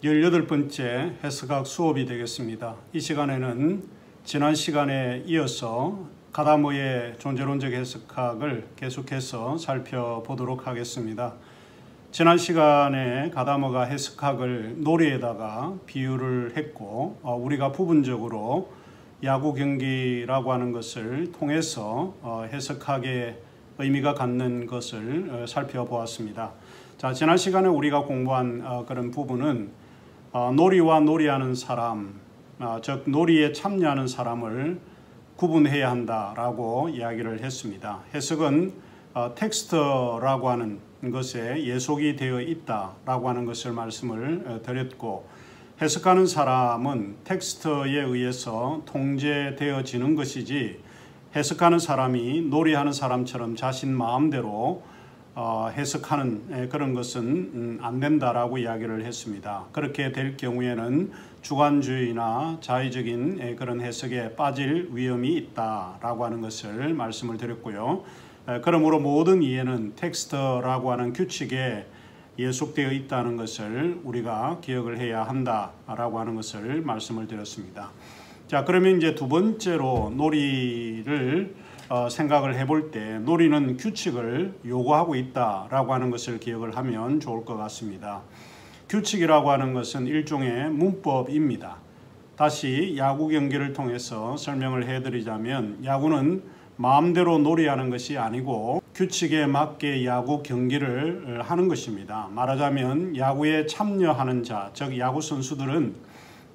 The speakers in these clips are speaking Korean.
18번째 해석학 수업이 되겠습니다. 이 시간에는 지난 시간에 이어서 가다모의 존재론적 해석학을 계속해서 살펴보도록 하겠습니다. 지난 시간에 가다모가 해석학을 놀이에다가 비유를 했고 우리가 부분적으로 야구 경기라고 하는 것을 통해서 해석학의 의미가 갖는 것을 살펴보았습니다. 자, 지난 시간에 우리가 공부한 그런 부분은 놀이와 놀이하는 사람, 즉 놀이에 참여하는 사람을 구분해야 한다라고 이야기를 했습니다. 해석은 텍스트라고 하는 것에 예속이 되어 있다라고 하는 것을 말씀을 드렸고, 해석하는 사람은 텍스트에 의해서 통제되어지는 것이지 해석하는 사람이 놀이하는 사람처럼 자신 마음대로 해석하는 그런 것은 안 된다라고 이야기를 했습니다. 그렇게 될 경우에는 주관주의나 자의적인 그런 해석에 빠질 위험이 있다라고 하는 것을 말씀을 드렸고요. 그러므로 모든 이해는 텍스트라고 하는 규칙에 예속되어 있다는 것을 우리가 기억을 해야 한다라고 하는 것을 말씀을 드렸습니다. 자, 그러면 이제 두 번째로 놀이를 생각을 해볼 때 놀이는 규칙을 요구하고 있다라고 하는 것을 기억을 하면 좋을 것 같습니다. 규칙이라고 하는 것은 일종의 문법입니다. 다시 야구 경기를 통해서 설명을 해드리자면 야구는 마음대로 놀이하는 것이 아니고 규칙에 맞게 야구 경기를 하는 것입니다. 말하자면 야구에 참여하는 자, 즉 야구 선수들은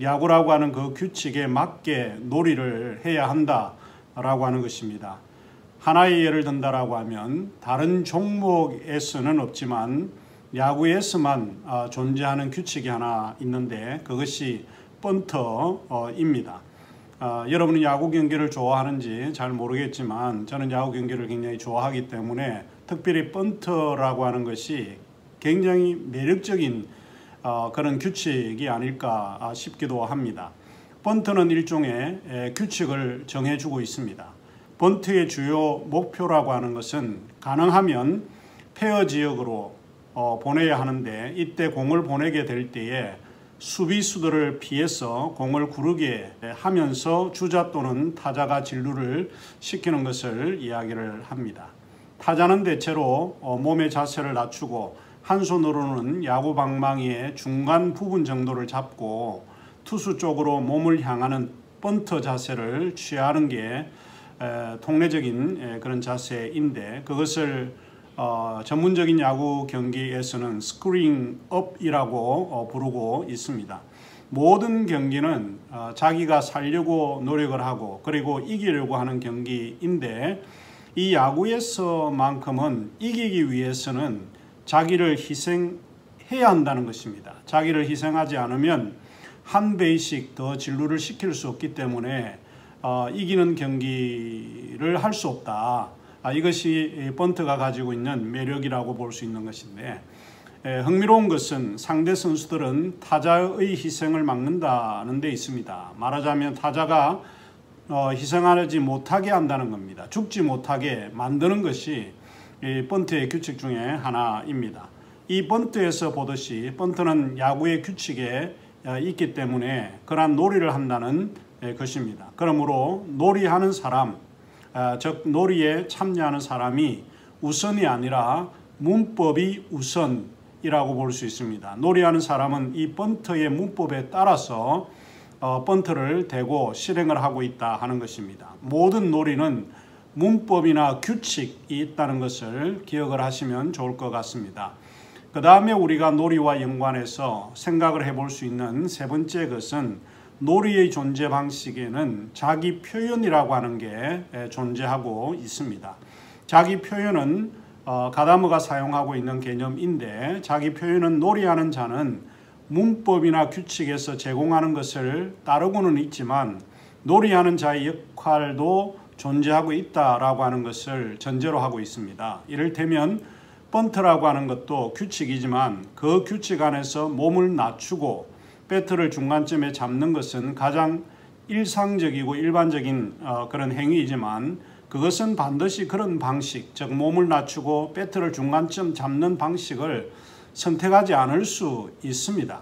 야구라고 하는 그 규칙에 맞게 놀이를 해야 한다라고 하는 것입니다. 하나의 예를 든다라고 하면 다른 종목에서는 없지만 야구에서만 존재하는 규칙이 하나 있는데 그것이 번터입니다. 여러분은 야구 경기를 좋아하는지 잘 모르겠지만 저는 야구 경기를 굉장히 좋아하기 때문에 특별히 번터라고 하는 것이 굉장히 매력적인 그런 규칙이 아닐까 싶기도 합니다. 번트는 일종의 규칙을 정해주고 있습니다. 번트의 주요 목표라고 하는 것은 가능하면 페어 지역으로 보내야 하는데 이때 공을 보내게 될 때에 수비수들을 피해서 공을 구르게 하면서 주자 또는 타자가 진루를 시키는 것을 이야기를 합니다. 타자는 대체로 몸의 자세를 낮추고 한 손으로는 야구 방망이의 중간 부분 정도를 잡고 투수 쪽으로 몸을 향하는 번터 자세를 취하는 게 통례적인 그런 자세인데 그것을 전문적인 야구 경기에서는 스크린 업이라고 부르고 있습니다. 모든 경기는 자기가 살려고 노력을 하고 그리고 이기려고 하는 경기인데 이 야구에서만큼은 이기기 위해서는 자기를 희생해야 한다는 것입니다. 자기를 희생하지 않으면 한 베이씩 더 진루를 시킬 수 없기 때문에 이기는 경기를 할 수 없다. 이것이 번트가 가지고 있는 매력이라고 볼 수 있는 것인데 흥미로운 것은 상대 선수들은 타자의 희생을 막는다는 데 있습니다. 말하자면 타자가 희생하지 못하게 한다는 겁니다. 죽지 못하게 만드는 것이 번트의 규칙 중에 하나입니다. 이 번트에서 보듯이 번트는 야구의 규칙에 있기 때문에 그러한 놀이를 한다는 것입니다. 그러므로 놀이하는 사람, 즉 놀이에 참여하는 사람이 우선이 아니라 문법이 우선이라고 볼 수 있습니다. 놀이하는 사람은 이 번트의 문법에 따라서 번트를 대고 실행을 하고 있다 하는 것입니다. 모든 놀이는 문법이나 규칙이 있다는 것을 기억을 하시면 좋을 것 같습니다. 그 다음에 우리가 놀이와 연관해서 생각을 해볼 수 있는 세 번째 것은 놀이의 존재 방식에는 자기 표현이라고 하는 게 존재하고 있습니다. 자기 표현은 가다모가 사용하고 있는 개념인데 자기 표현은 놀이하는 자는 문법이나 규칙에서 제공하는 것을 따르고는 있지만 놀이하는 자의 역할도 존재하고 있다라고 하는 것을 전제로 하고 있습니다. 이를테면 번트라고 하는 것도 규칙이지만 그 규칙 안에서 몸을 낮추고 배트를 중간쯤에 잡는 것은 가장 일상적이고 일반적인 그런 행위이지만 그것은 반드시 그런 방식, 즉 몸을 낮추고 배트를 중간쯤 잡는 방식을 선택하지 않을 수 있습니다.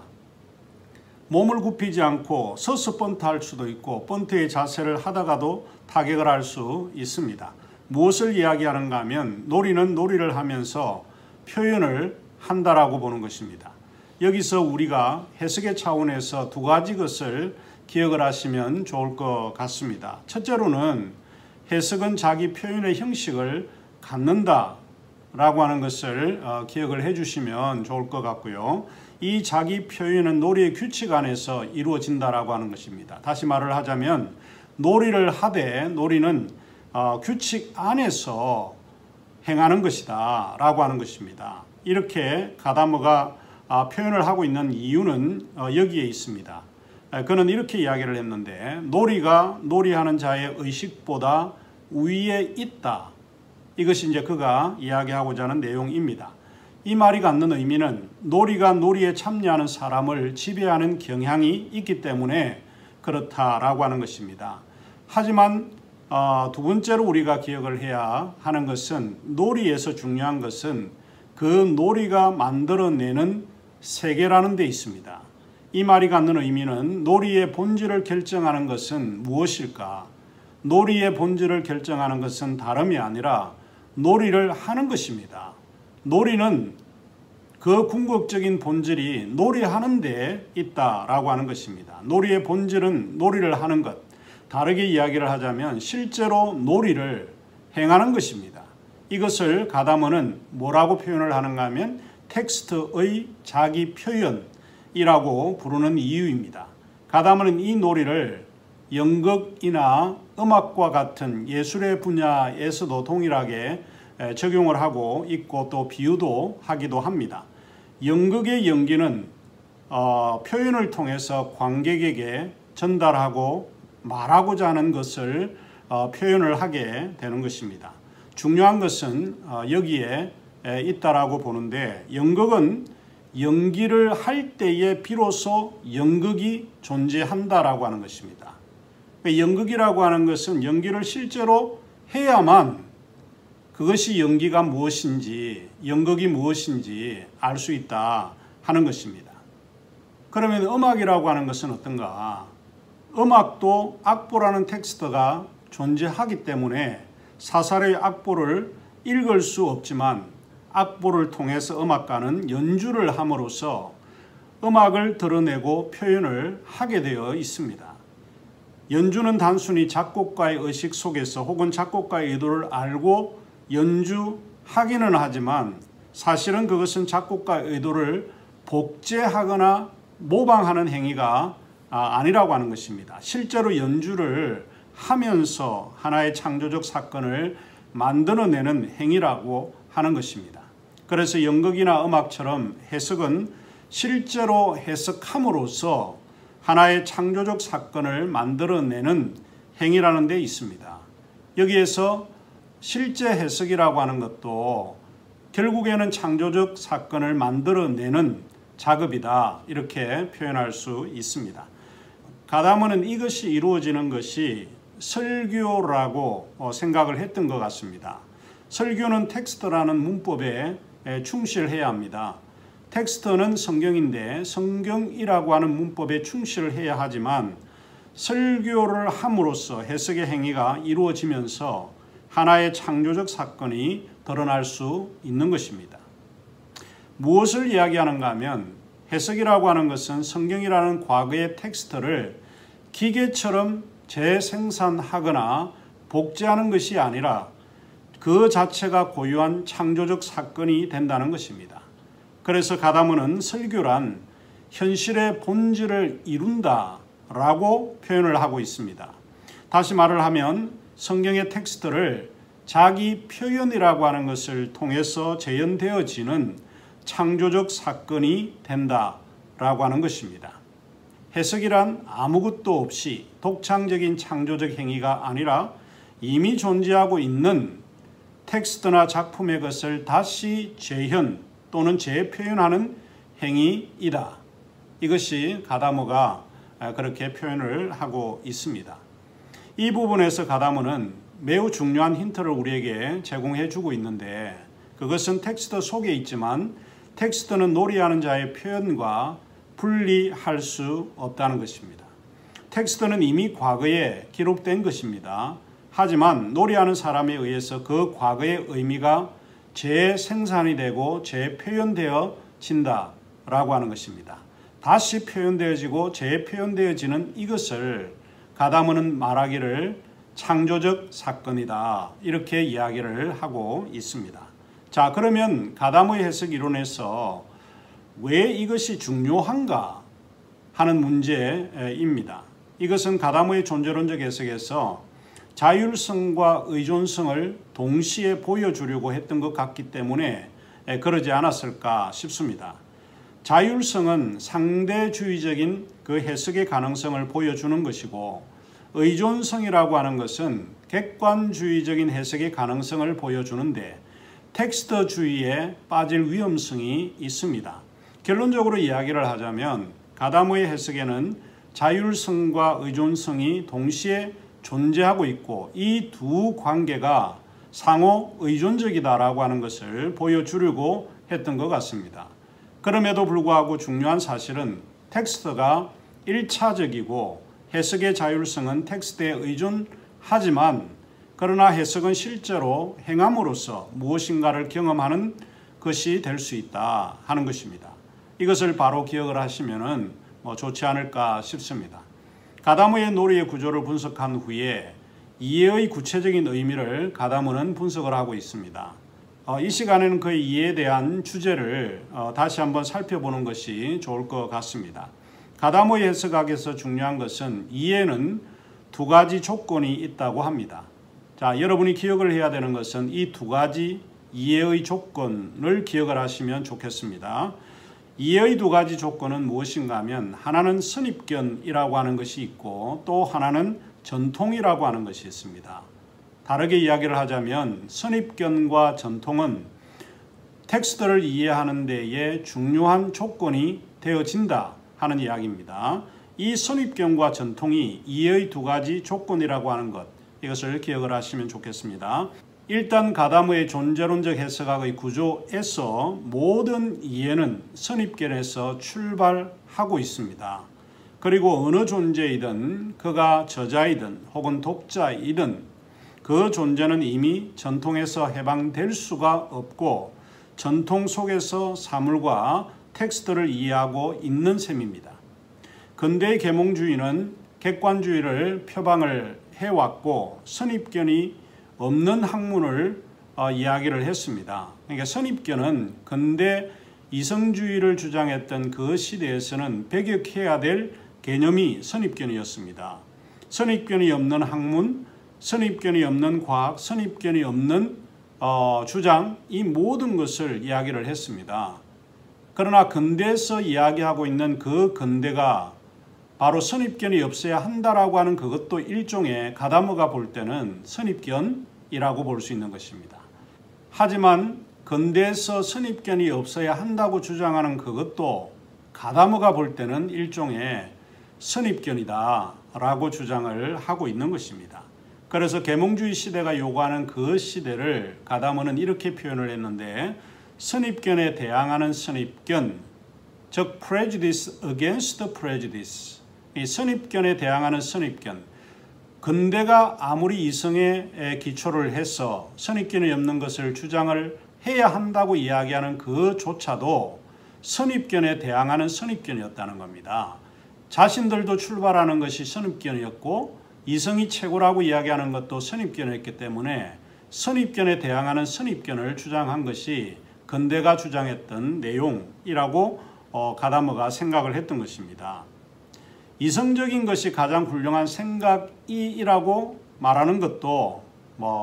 몸을 굽히지 않고 서서 번트할 수도 있고 번트의 자세를 하다가도 타격을 할 수 있습니다. 무엇을 이야기하는가 하면 놀이는 놀이를 하면서 표현을 한다라고 보는 것입니다. 여기서 우리가 해석의 차원에서 두 가지 것을 기억을 하시면 좋을 것 같습니다. 첫째로는 해석은 자기 표현의 형식을 갖는다라고 하는 것을 기억을 해주시면 좋을 것 같고요. 이 자기 표현은 놀이의 규칙 안에서 이루어진다라고 하는 것입니다. 다시 말을 하자면 놀이를 하되 놀이는 규칙 안에서 행하는 것이다 라고 하는 것입니다. 이렇게 가다머가 표현을 하고 있는 이유는 여기에 있습니다. 그는 이렇게 이야기를 했는데 놀이가 놀이하는 자의 의식보다 위에 있다. 이것이 이제 그가 이야기하고자 하는 내용입니다. 이 말이 갖는 의미는 놀이가 놀이에 참여하는 사람을 지배하는 경향이 있기 때문에 그렇다라고 하는 것입니다. 하지만 두 번째로 우리가 기억을 해야 하는 것은 놀이에서 중요한 것은 그 놀이가 만들어내는 세계라는 데 있습니다. 이 말이 갖는 의미는 놀이의 본질을 결정하는 것은 무엇일까? 놀이의 본질을 결정하는 것은 다름이 아니라 놀이를 하는 것입니다. 놀이는 그 궁극적인 본질이 놀이하는 데 있다라고 하는 것입니다. 놀이의 본질은 놀이를 하는 것. 다르게 이야기를 하자면 실제로 놀이를 행하는 것입니다. 이것을 가다머는 뭐라고 표현을 하는가 하면 텍스트의 자기 표현이라고 부르는 이유입니다. 가다머는 이 놀이를 연극이나 음악과 같은 예술의 분야에서도 동일하게 적용을 하고 있고 또 비유도 하기도 합니다. 연극의 연기는 표현을 통해서 관객에게 전달하고 말하고자 하는 것을 표현을 하게 되는 것입니다. 중요한 것은 여기에 있다라고 보는데 연극은 연기를 할 때에 비로소 연극이 존재한다라고 하는 것입니다. 연극이라고 하는 것은 연기를 실제로 해야만 그것이 연기가 무엇인지 연극이 무엇인지 알 수 있다 하는 것입니다. 그러면 음악이라고 하는 것은 어떤가? 음악도 악보라는 텍스트가 존재하기 때문에 사설의 악보를 읽을 수 없지만 악보를 통해서 음악가는 연주를 함으로써 음악을 드러내고 표현을 하게 되어 있습니다. 연주는 단순히 작곡가의 의식 속에서 혹은 작곡가의 의도를 알고 연주하기는 하지만 사실은 그것은 작곡가의 의도를 복제하거나 모방하는 행위가 아니라고 하는 것입니다. 실제로 연주를 하면서 하나의 창조적 사건을 만들어내는 행위라고 하는 것입니다. 그래서 연극이나 음악처럼 해석은 실제로 해석함으로써 하나의 창조적 사건을 만들어내는 행위라는 데 있습니다. 여기에서 실제 해석이라고 하는 것도 결국에는 창조적 사건을 만들어내는 작업이다 이렇게 표현할 수 있습니다. 가다머는 이것이 이루어지는 것이 설교라고 생각을 했던 것 같습니다. 설교는 텍스트라는 문법에 충실해야 합니다. 텍스트는 성경인데 성경이라고 하는 문법에 충실을 해야 하지만 설교를 함으로써 해석의 행위가 이루어지면서 하나의 창조적 사건이 드러날 수 있는 것입니다. 무엇을 이야기하는가 하면 해석이라고 하는 것은 성경이라는 과거의 텍스트를 기계처럼 재생산하거나 복제하는 것이 아니라 그 자체가 고유한 창조적 사건이 된다는 것입니다. 그래서 가다머는 설교란 현실의 본질을 이룬다라고 표현을 하고 있습니다. 다시 말을 하면 성경의 텍스트를 자기 표현이라고 하는 것을 통해서 재현되어지는 창조적 사건이 된다라고 하는 것입니다. 해석이란 아무것도 없이 독창적인 창조적 행위가 아니라 이미 존재하고 있는 텍스트나 작품의 것을 다시 재현 또는 재표현하는 행위이다. 이것이 가다머가 그렇게 표현을 하고 있습니다. 이 부분에서 가다머는 매우 중요한 힌트를 우리에게 제공해 주고 있는데 그것은 텍스트 속에 있지만 텍스트는 놀이하는 자의 표현과 분리할 수 없다는 것입니다. 텍스트는 이미 과거에 기록된 것입니다. 하지만 놀이하는 사람에 의해서 그 과거의 의미가 재생산이 되고 재표현되어진다라고 하는 것입니다. 다시 표현되어지고 재표현되어지는 이것을 가다문은 말하기를 창조적 사건이다, 이렇게 이야기를 하고 있습니다. 자, 그러면 가다무의 해석 이론에서 왜 이것이 중요한가 하는 문제입니다. 이것은 가다무의 존재론적 해석에서 자율성과 의존성을 동시에 보여주려고 했던 것 같기 때문에 그러지 않았을까 싶습니다. 자율성은 상대주의적인 그 해석의 가능성을 보여주는 것이고, 의존성이라고 하는 것은 객관주의적인 해석의 가능성을 보여주는데 텍스트주의에 빠질 위험성이 있습니다. 결론적으로 이야기를 하자면 가다무의 해석에는 자율성과 의존성이 동시에 존재하고 있고 이 두 관계가 상호 의존적이다라고 하는 것을 보여주려고 했던 것 같습니다. 그럼에도 불구하고 중요한 사실은 텍스트가 1차적이고 해석의 자율성은 텍스트에 의존하지만, 그러나 해석은 실제로 행함으로써 무엇인가를 경험하는 것이 될 수 있다 하는 것입니다. 이것을 바로 기억을 하시면 좋지 않을까 싶습니다. 가다무의 놀이의 구조를 분석한 후에 이해의 구체적인 의미를 가다무는 분석을 하고 있습니다. 이 시간에는 그 이해에 대한 주제를 다시 한번 살펴보는 것이 좋을 것 같습니다. 가다무의 해석학에서 중요한 것은 이해는 두 가지 조건이 있다고 합니다. 자, 여러분이 기억을 해야 되는 것은 이 두 가지 이해의 조건을 기억을 하시면 좋겠습니다. 이해의 두 가지 조건은 무엇인가 하면 하나는 선입견이라고 하는 것이 있고 또 하나는 전통이라고 하는 것이 있습니다. 다르게 이야기를 하자면 선입견과 전통은 텍스트를 이해하는 데에 중요한 조건이 되어진다 하는 이야기입니다. 이 선입견과 전통이 이해의 두 가지 조건이라고 하는 것, 이것을 기억을 하시면 좋겠습니다. 일단 가다무의 존재론적 해석학의 구조에서 모든 이해는 선입견에서 출발하고 있습니다. 그리고 어느 존재이든 그가 저자이든 혹은 독자이든 그 존재는 이미 전통에서 해방될 수가 없고 전통 속에서 사물과 텍스트를 이해하고 있는 셈입니다. 근대의 계몽주의는 객관주의를 표방을 해왔고 선입견이 없는 학문을 이야기를 했습니다. 그러니까 선입견은 근대 이성주의를 주장했던 그 시대에서는 배격해야 될 개념이 선입견이었습니다. 선입견이 없는 학문, 선입견이 없는 과학, 선입견이 없는 주장, 이 모든 것을 이야기를 했습니다. 그러나 근대에서 이야기하고 있는 그 근대가 바로 선입견이 없어야 한다라고 하는 그것도 일종의 가다무가 볼 때는 선입견이라고 볼 수 있는 것입니다. 하지만 근대에서 선입견이 없어야 한다고 주장하는 그것도 가다무가 볼 때는 일종의 선입견이다라고 주장을 하고 있는 것입니다. 그래서 계몽주의 시대가 요구하는 그 시대를 가다무는 이렇게 표현을 했는데, 선입견에 대항하는 선입견, 즉 prejudice against prejudice, 이 선입견에 대항하는 선입견, 근대가 아무리 이성에 기초를 해서 선입견이 없는 것을 주장을 해야 한다고 이야기하는 그조차도 선입견에 대항하는 선입견이었다는 겁니다. 자신들도 출발하는 것이 선입견이었고 이성이 최고라고 이야기하는 것도 선입견이었기 때문에 선입견에 대항하는 선입견을 주장한 것이 근대가 주장했던 내용이라고 가다무가 생각을 했던 것입니다. 이성적인 것이 가장 훌륭한 생각이라고 말하는 것도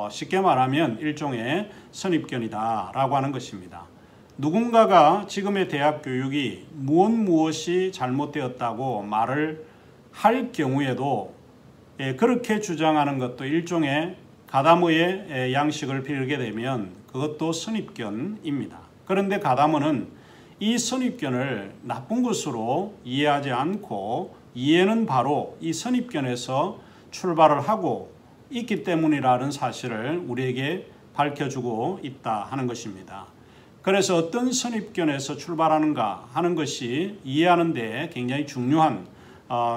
쉽게 말하면 일종의 선입견이다라고 하는 것입니다. 누군가가 지금의 대학 교육이 무엇이 잘못되었다고 말을 할 경우에도 그렇게 주장하는 것도 일종의 가다무의 양식을 빌게 되면 그것도 선입견입니다. 그런데 가다무는 이 선입견을 나쁜 것으로 이해하지 않고 이해는 바로 이 선입견에서 출발을 하고 있기 때문이라는 사실을 우리에게 밝혀주고 있다 하는 것입니다. 그래서 어떤 선입견에서 출발하는가 하는 것이 이해하는 데 굉장히 중요한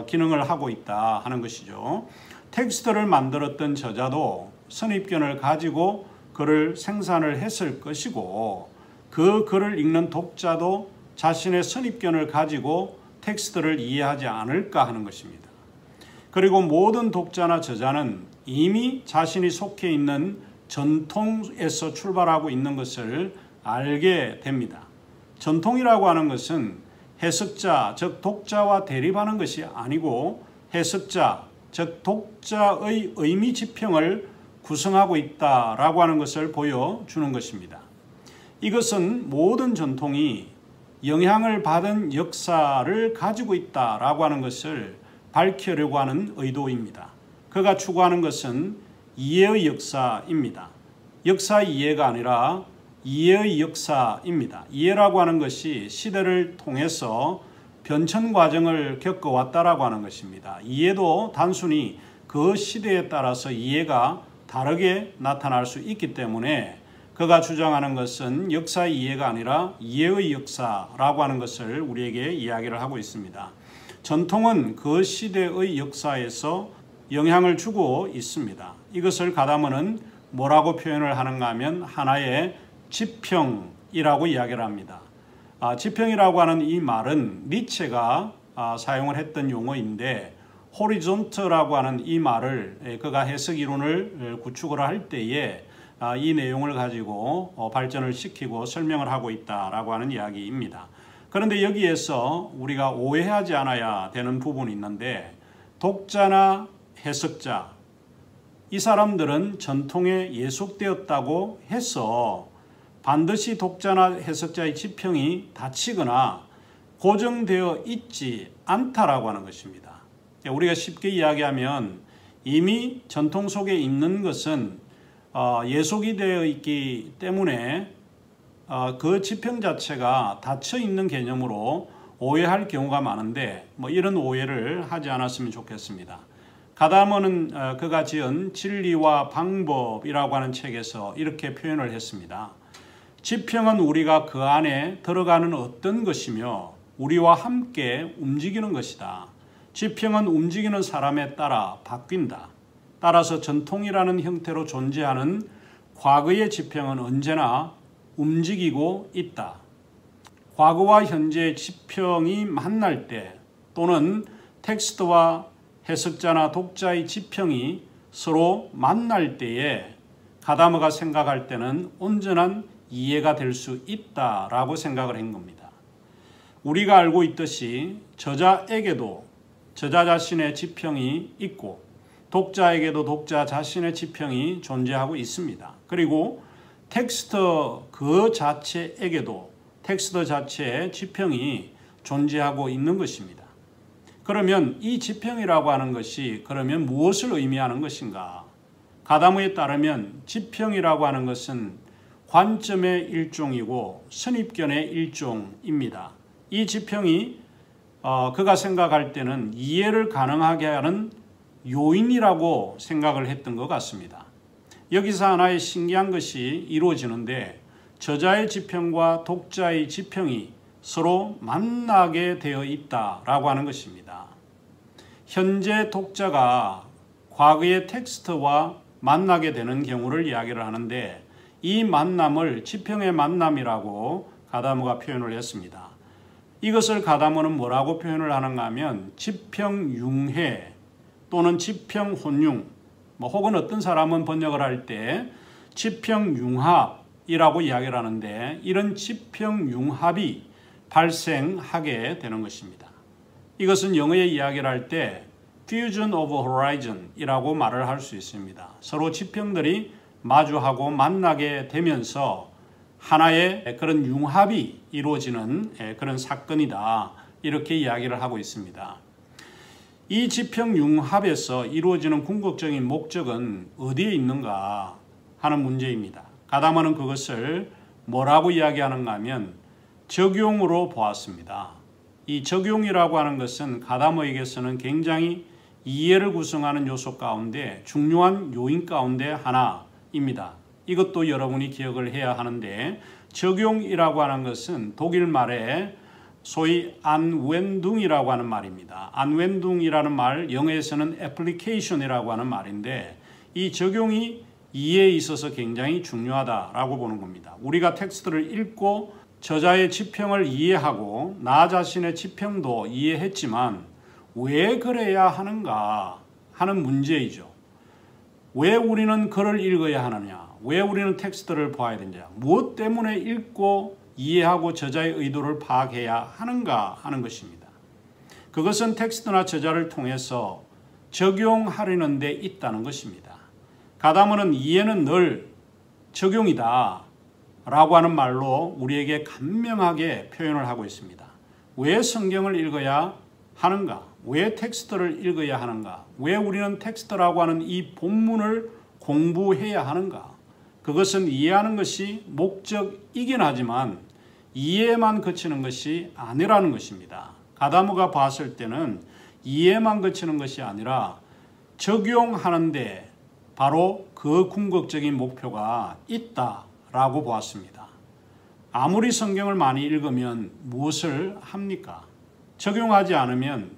기능을 하고 있다 하는 것이죠. 텍스트를 만들었던 저자도 선입견을 가지고 글을 생산을 했을 것이고 그 글을 읽는 독자도 자신의 선입견을 가지고 텍스트를 이해하지 않을까 하는 것입니다. 그리고 모든 독자나 저자는 이미 자신이 속해 있는 전통에서 출발하고 있는 것을 알게 됩니다. 전통이라고 하는 것은 해석자, 즉 독자와 대립하는 것이 아니고 해석자, 즉 독자의 의미 지평을 구성하고 있다라고 하는 것을 보여주는 것입니다. 이것은 모든 전통이 영향을 받은 역사를 가지고 있다라고 하는 것을 밝히려고 하는 의도입니다. 그가 추구하는 것은 이해의 역사입니다. 역사 이해가 아니라 이해의 역사입니다. 이해라고 하는 것이 시대를 통해서 변천 과정을 겪어왔다라고 하는 것입니다. 이해도 단순히 그 시대에 따라서 이해가 다르게 나타날 수 있기 때문에 그가 주장하는 것은 역사 이해가 아니라 이해의 역사라고 하는 것을 우리에게 이야기를 하고 있습니다. 전통은 그 시대의 역사에서 영향을 주고 있습니다. 이것을 가다머는 뭐라고 표현을 하는가 하면 하나의 지평이라고 이야기를 합니다. 지평이라고 하는 이 말은 니체가 사용을 했던 용어인데 호리존트라고 하는 이 말을 그가 해석 이론을 구축을 할 때에 이 내용을 가지고 발전을 시키고 설명을 하고 있다라고 하는 이야기입니다. 그런데 여기에서 우리가 오해하지 않아야 되는 부분이 있는데 독자나 해석자, 이 사람들은 전통에 예속되었다고 해서 반드시 독자나 해석자의 지평이 닫히거나 고정되어 있지 않다라고 하는 것입니다. 우리가 쉽게 이야기하면 이미 전통 속에 있는 것은 예속이 되어 있기 때문에 그 지평 자체가 닫혀 있는 개념으로 오해할 경우가 많은데 이런 오해를 하지 않았으면 좋겠습니다. 가다머는 그가 지은 진리와 방법이라고 하는 책에서 이렇게 표현을 했습니다. 지평은 우리가 그 안에 들어가는 어떤 것이며 우리와 함께 움직이는 것이다. 지평은 움직이는 사람에 따라 바뀐다. 따라서 전통이라는 형태로 존재하는 과거의 지평은 언제나 움직이고 있다. 과거와 현재의 지평이 만날 때 또는 텍스트와 해석자나 독자의 지평이 서로 만날 때에 가다머가 생각할 때는 온전한 이해가 될 수 있다라고 생각을 한 겁니다. 우리가 알고 있듯이 저자에게도 저자 자신의 지평이 있고 독자에게도 독자 자신의 지평이 존재하고 있습니다. 그리고 텍스트 그 자체에게도 텍스트 자체의 지평이 존재하고 있는 것입니다. 그러면 이 지평이라고 하는 것이 그러면 무엇을 의미하는 것인가? 가다머에 따르면 지평이라고 하는 것은 관점의 일종이고 선입견의 일종입니다. 이 지평이 그가 생각할 때는 이해를 가능하게 하는 요인이라고 생각을 했던 것 같습니다. 여기서 하나의 신기한 것이 이루어지는데 저자의 지평과 독자의 지평이 서로 만나게 되어 있다라고 하는 것입니다. 현재 독자가 과거의 텍스트와 만나게 되는 경우를 이야기를 하는데 이 만남을 지평의 만남이라고 가다머가 표현을 했습니다. 이것을 가다머는 뭐라고 표현을 하는가 하면 지평융해 또는 지평혼융 혹은 어떤 사람은 번역을 할 때 지평융합이라고 이야기를 하는데 이런 지평융합이 발생하게 되는 것입니다. 이것은 영어의 이야기를 할 때 fusion of horizon이라고 말을 할 수 있습니다. 서로 지평들이 마주하고 만나게 되면서 하나의 그런 융합이 이루어지는 그런 사건이다. 이렇게 이야기를 하고 있습니다. 이 지평 융합에서 이루어지는 궁극적인 목적은 어디에 있는가 하는 문제입니다. 가다머는 그것을 뭐라고 이야기하는가 하면 적용으로 보았습니다. 이 적용이라고 하는 것은 가다머에게서는 굉장히 이해를 구성하는 요소 가운데 중요한 요인 가운데 하나입니다. 이것도 여러분이 기억을 해야 하는데 적용이라고 하는 것은 독일 말에 소위 안웬둥이라고 하는 말입니다. 안웬둥이라는 말, 영어에서는 application이라고 하는 말인데 이 적용이 이해에 있어서 굉장히 중요하다라고 보는 겁니다. 우리가 텍스트를 읽고 저자의 지평을 이해하고 나 자신의 지평도 이해했지만 왜 그래야 하는가 하는 문제이죠. 왜 우리는 글을 읽어야 하느냐? 왜 우리는 텍스트를 봐야 되느냐? 무엇 때문에 읽고 이해하고 저자의 의도를 파악해야 하는가 하는 것입니다. 그것은 텍스트나 저자를 통해서 적용하려는 데 있다는 것입니다. 가다모는 이해는 늘 적용이다 라고 하는 말로 우리에게 간명하게 표현을 하고 있습니다. 왜 성경을 읽어야 하는가? 왜 텍스트를 읽어야 하는가? 왜 우리는 텍스트라고 하는 이 본문을 공부해야 하는가? 그것은 이해하는 것이 목적이긴 하지만 이해만 그치는 것이 아니라는 것입니다. 가다모가 봤을 때는 이해만 그치는 것이 아니라 적용하는데 바로 그 궁극적인 목표가 있다라고 보았습니다. 아무리 성경을 많이 읽으면 무엇을 합니까? 적용하지 않으면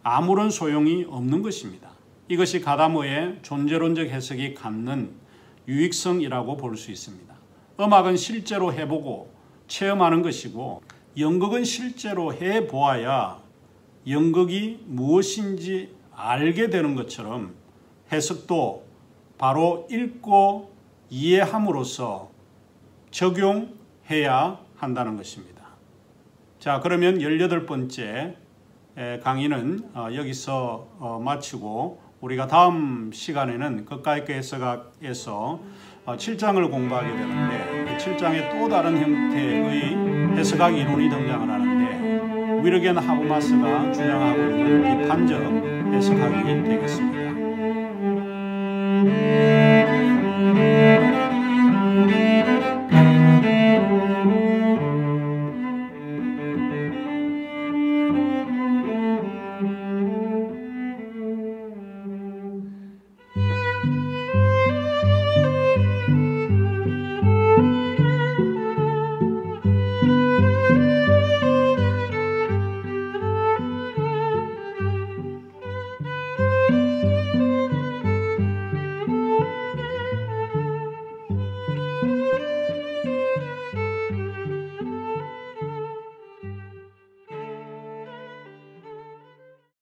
아무런 소용이 없는 것입니다. 이것이 가다모의 존재론적 해석이 갖는 유익성이라고 볼 수 있습니다. 음악은 실제로 해보고 체험하는 것이고 연극은 실제로 해보아야 연극이 무엇인지 알게 되는 것처럼 해석도 바로 읽고 이해함으로써 적용해야 한다는 것입니다. 자, 그러면 18번째 강의는 여기서 마치고 우리가 다음 시간에는 그까이그 해석학에서 7장을 공부하게 되는데 7장에 또 다른 형태의 해석학 이론이 등장을 하는데 위르겐 하브마스가 주장하고 있는 비판적 해석학이 되겠습니다.